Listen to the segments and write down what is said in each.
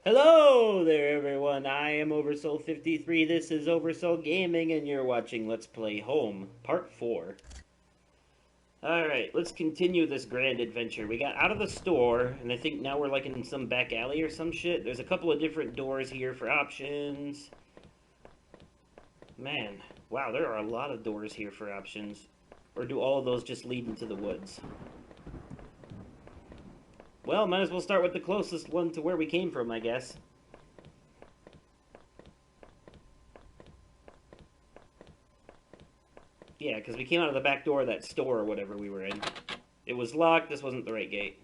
Hello there, everyone. I am Oversoul53. This is Oversoul Gaming, and you're watching Let's Play Home, Part 4. Alright, let's continue this grand adventure. We got out of the store, and I think now we're like in some back alley or some shit. There's a couple of different doors here for options. Man, wow, there are a lot of doors here for options. Or do all of those just lead into the woods? Well, might as well start with the closest one to where we came from, I guess. Yeah, because we came out of the back door of that store or whatever we were in. It was locked. This wasn't the right gate.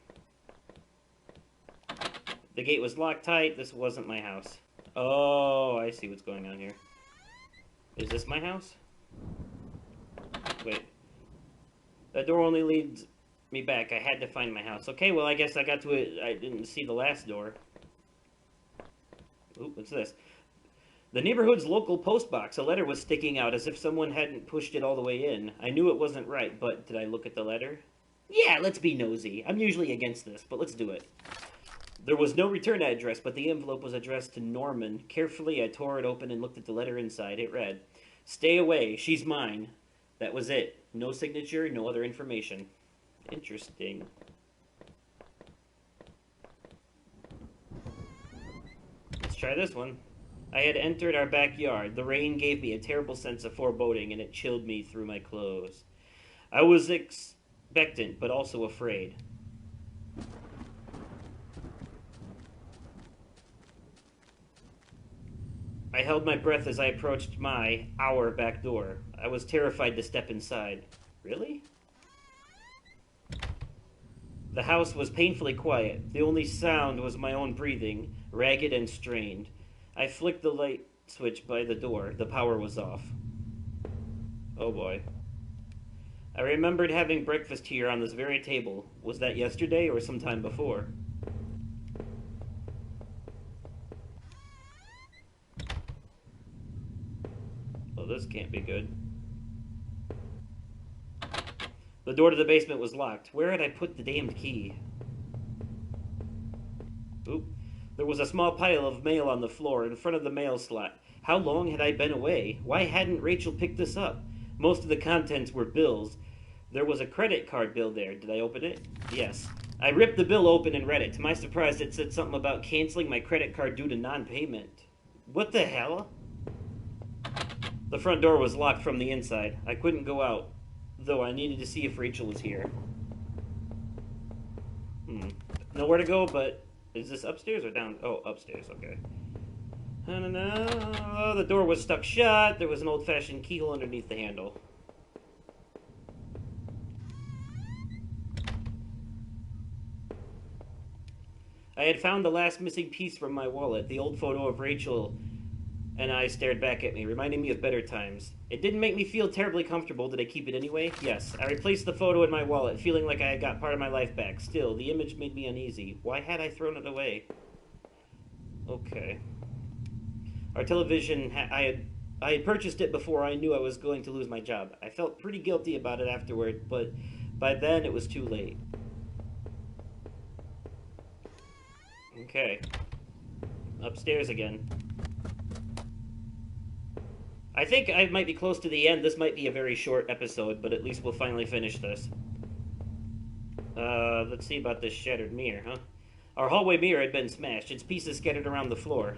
The gate was locked tight. This wasn't my house. Oh, I see what's going on here. Is this my house? Wait. That door only leads me back. I had to find my house. Okay, well, I guess I got to it. I didn't see the last door. Ooh, what's this? The neighborhood's local post box. A letter was sticking out as if someone hadn't pushed it all the way in. I knew it wasn't right, but did I look at the letter? Yeah, let's be nosy. I'm usually against this, but let's do it. There was no return address, but the envelope was addressed to Norman. Carefully, I tore it open and looked at the letter inside. It read, "Stay away. She's mine." That was it. No signature, no other information. Interesting. Let's try this one. I had entered our backyard. The rain gave me a terrible sense of foreboding, and it chilled me through my clothes. I was expectant, but also afraid. I held my breath as I approached our back door. I was terrified to step inside. Really? The house was painfully quiet. The only sound was my own breathing, ragged and strained. I flicked the light switch by the door. The power was off. Oh boy. I remembered having breakfast here on this very table. Was that yesterday or sometime before? Well, this can't be good. The door to the basement was locked. Where had I put the damned key? Oop. There was a small pile of mail on the floor in front of the mail slot. How long had I been away? Why hadn't Rachel picked this up? Most of the contents were bills. There was a credit card bill there. Did I open it? Yes. I ripped the bill open and read it. To my surprise, it said something about canceling my credit card due to non-payment. What the hell? The front door was locked from the inside. I couldn't go out, though I needed to see if Rachel was here. Nowhere to go, but is this upstairs or down? Oh, upstairs, okay. Oh, the door was stuck shut. There was an old-fashioned keyhole underneath the handle. I had found the last missing piece from my wallet. The old photo of Rachel and I stared back at me, reminding me of better times. It didn't make me feel terribly comfortable. Did I keep it anyway? Yes. I replaced the photo in my wallet, feeling like I had got part of my life back. Still, the image made me uneasy. Why had I thrown it away? Okay. Our television, I had purchased it before I knew I was going to lose my job. I felt pretty guilty about it afterward, but by then it was too late. Okay. Upstairs again. I think I might be close to the end. This might be a very short episode, but at least we'll finally finish this. Let's see about this shattered mirror, huh? Our hallway mirror had been smashed, its pieces scattered around the floor.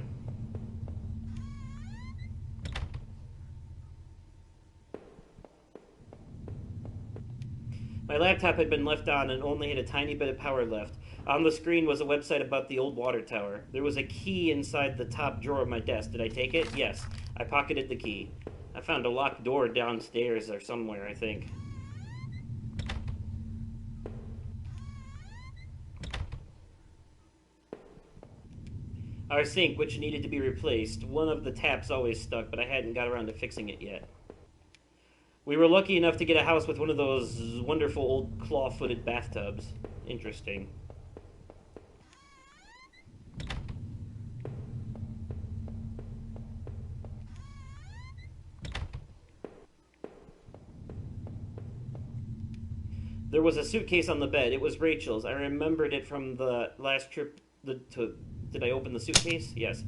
My laptop had been left on and only had a tiny bit of power left. On the screen was a website about the old water tower. There was a key inside the top drawer of my desk. Did I take it? Yes. I pocketed the key. I found a locked door downstairs or somewhere, I think. Our sink, which needed to be replaced. One of the taps always stuck, but I hadn't got around to fixing it yet. We were lucky enough to get a house with one of those wonderful old claw-footed bathtubs. Interesting. There was a suitcase on the bed. It was Rachel's. I remembered it from the last trip to Did I open the suitcase? Yes.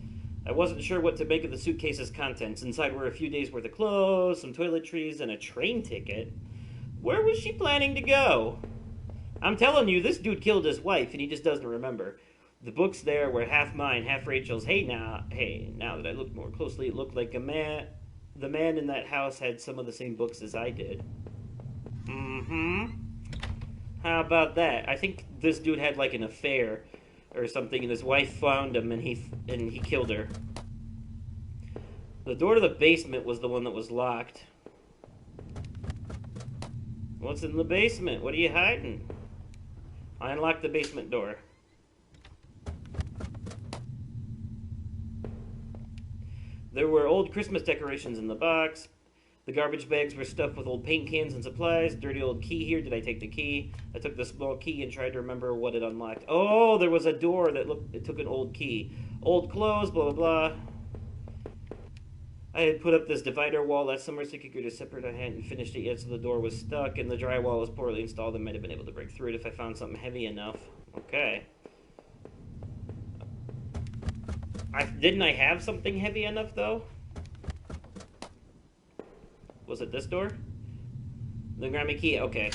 I wasn't sure what to make of the suitcase's contents. Inside were a few days' worth of clothes, some toiletries, and a train ticket. Where was she planning to go? I'm telling you, this dude killed his wife, and he just doesn't remember. The books there were half mine, half Rachel's. Hey, now that I looked more closely, it looked like the man in that house had some of the same books as I did. Mm-hmm. How about that? I think this dude had like an affair or something, and his wife found him, and he killed her. The door to the basement was the one that was locked. What's in the basement? What are you hiding? I unlocked the basement door. There were old Christmas decorations in the box. The garbage bags were stuffed with old paint cans and supplies. Dirty old key here. Did I take the key? I took the small key and tried to remember what it unlocked. Oh, there was a door that it took an old key. Old clothes, blah, blah, blah. I had put up this divider wall last summer so I could go to separate. I hadn't finished it yet, so the door was stuck, and the drywall was poorly installed. I might have been able to break through it if I found something heavy enough. Okay. Didn't I have something heavy enough, though? Was it this door? The Grammy key? Okay.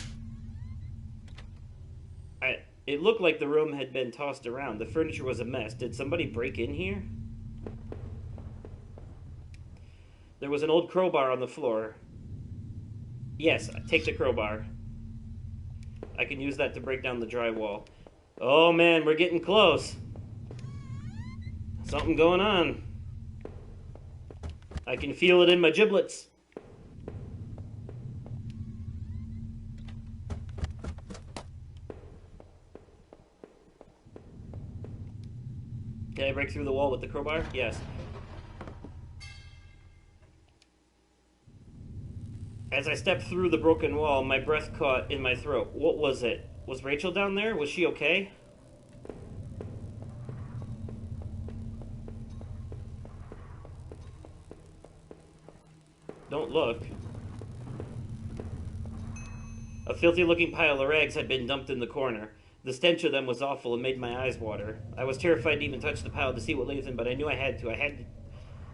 It looked like the room had been tossed around. The furniture was a mess. Did somebody break in here? There was an old crowbar on the floor. Yes, take the crowbar. I can use that to break down the drywall. Oh man, we're getting close. Something going on. I can feel it in my giblets. Can I break through the wall with the crowbar? Yes. As I stepped through the broken wall, my breath caught in my throat. What was it? Was Rachel down there? Was she okay? Don't look. A filthy-looking pile of rags had been dumped in the corner. The stench of them was awful and made my eyes water. I was terrified to even touch the pile to see what lay within, but I knew I had to. I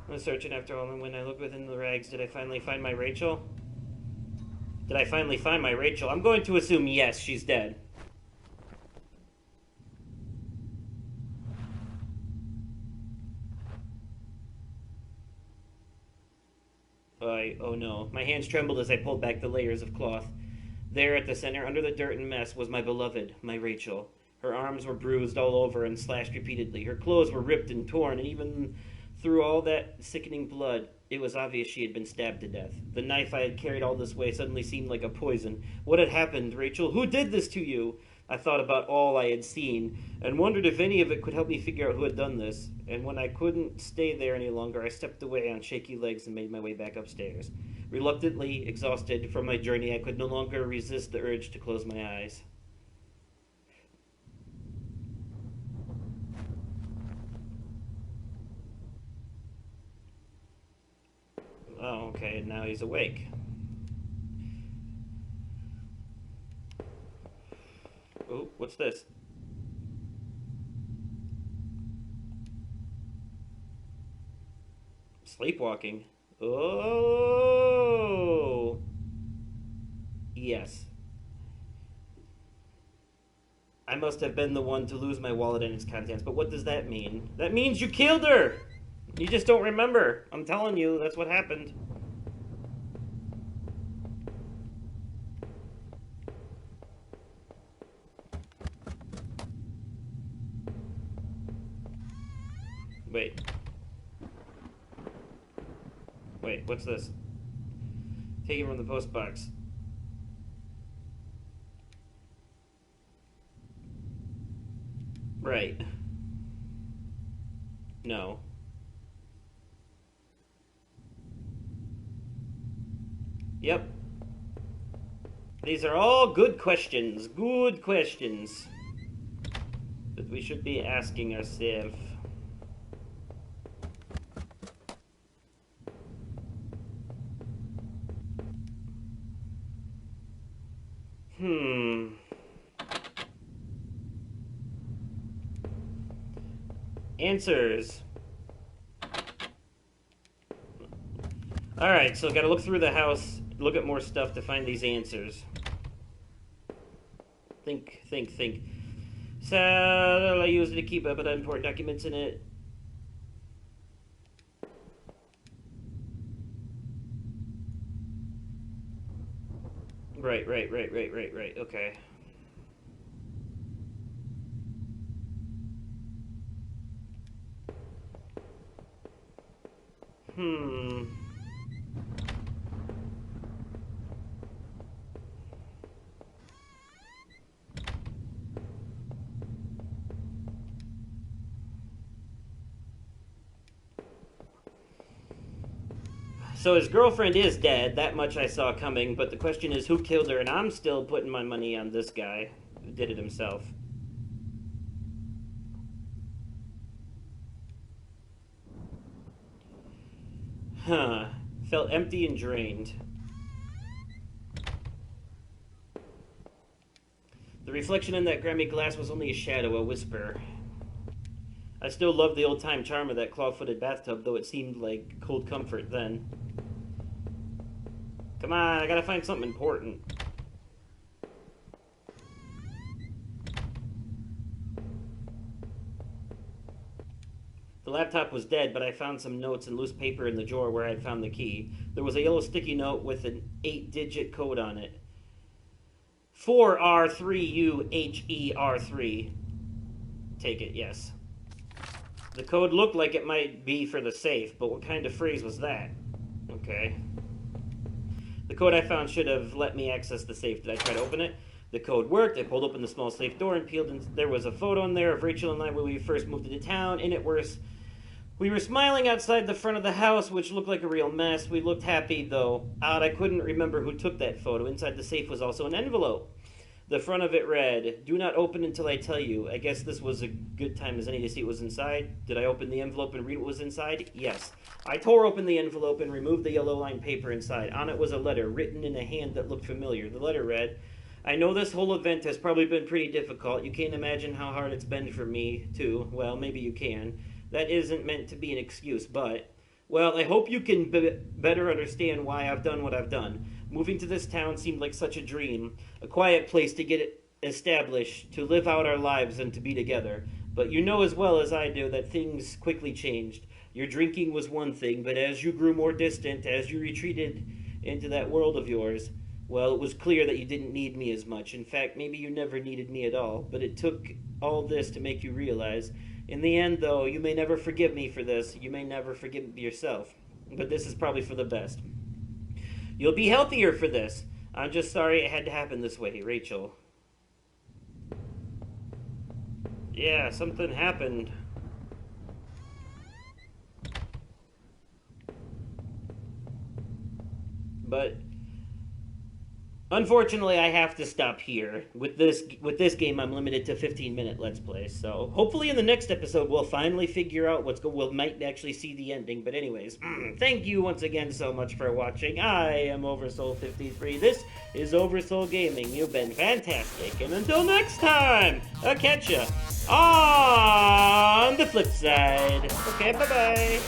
was searching after all, and when I looked within the rags, did I finally find my Rachel? Did I finally find my Rachel? I'm going to assume yes, she's dead. Oh no. My hands trembled as I pulled back the layers of cloth. There at the center, under the dirt and mess, was my beloved, my Rachel. Her arms were bruised all over and slashed repeatedly. Her clothes were ripped and torn, and even through all that sickening blood, it was obvious she had been stabbed to death. The knife I had carried all this way suddenly seemed like a poison. What had happened, Rachel? Who did this to you? I thought about all I had seen, and wondered if any of it could help me figure out who had done this. And when I couldn't stay there any longer, I stepped away on shaky legs and made my way back upstairs. Reluctantly, exhausted from my journey, I could no longer resist the urge to close my eyes. Oh, okay, now he's awake. Oh, what's this? Sleepwalking. Oh! Yes. I must have been the one to lose my wallet and its contents, but what does that mean? That means you killed her! You just don't remember. I'm telling you, that's what happened. Wait. Wait, what's this? Take it from the post box. Right. No. Yep. These are all good questions. Good questions. That we should be asking ourselves. Answers. Alright, so gotta look through the house, look at more stuff to find these answers. Think. So, I used it to keep up with important documents in it. Right, okay. So his girlfriend is dead, that much I saw coming, but the question is who killed her, and I'm still putting my money on this guy who did it himself. Huh. Felt empty and drained. The reflection in that grimy glass was only a shadow, a whisper. I still loved the old-time charm of that claw-footed bathtub, though it seemed like cold comfort then. Come on, I gotta find something important. The laptop was dead, but I found some notes and loose paper in the drawer where I'd found the key. There was a yellow sticky note with an 8-digit code on it. 4R3UHER3. Take it, yes. The code looked like it might be for the safe, but what kind of phrase was that? Okay. The code I found should have let me access the safe. Did I try to open it? The code worked. I pulled open the small safe door and peeled in. There was a photo in there of Rachel and I when we first moved into town. In it we were smiling outside the front of the house, which looked like a real mess. We looked happy, though. Odd, I couldn't remember who took that photo. Inside the safe was also an envelope. The front of it read, "Do not open until I tell you." I guess this was a good time as any to see what was inside. Did I open the envelope and read what was inside? Yes. I tore open the envelope and removed the yellow lined paper inside. On it was a letter written in a hand that looked familiar. The letter read, "I know this whole event has probably been pretty difficult. You can't imagine how hard it's been for me, too. Well, maybe you can. That isn't meant to be an excuse, but... Well, I hope you can better understand why I've done what I've done. Moving to this town seemed like such a dream. A quiet place to get established, to live out our lives and to be together. But you know as well as I do that things quickly changed. Your drinking was one thing, but as you grew more distant, as you retreated into that world of yours, well, it was clear that you didn't need me as much. In fact, maybe you never needed me at all. But it took all this to make you realize. In the end, though, you may never forgive me for this. You may never forgive yourself. But this is probably for the best. You'll be healthier for this. I'm just sorry it had to happen this way, Rachel." Yeah, something happened. But unfortunately, I have to stop here. With this game, I'm limited to 15-minute Let's Play. So hopefully in the next episode, we'll finally figure out we might actually see the ending. But anyways, thank you once again so much for watching. I am Oversoul53. This is Oversoul Gaming. You've been fantastic. And until next time, I'll catch ya on the flip side. Okay, bye-bye.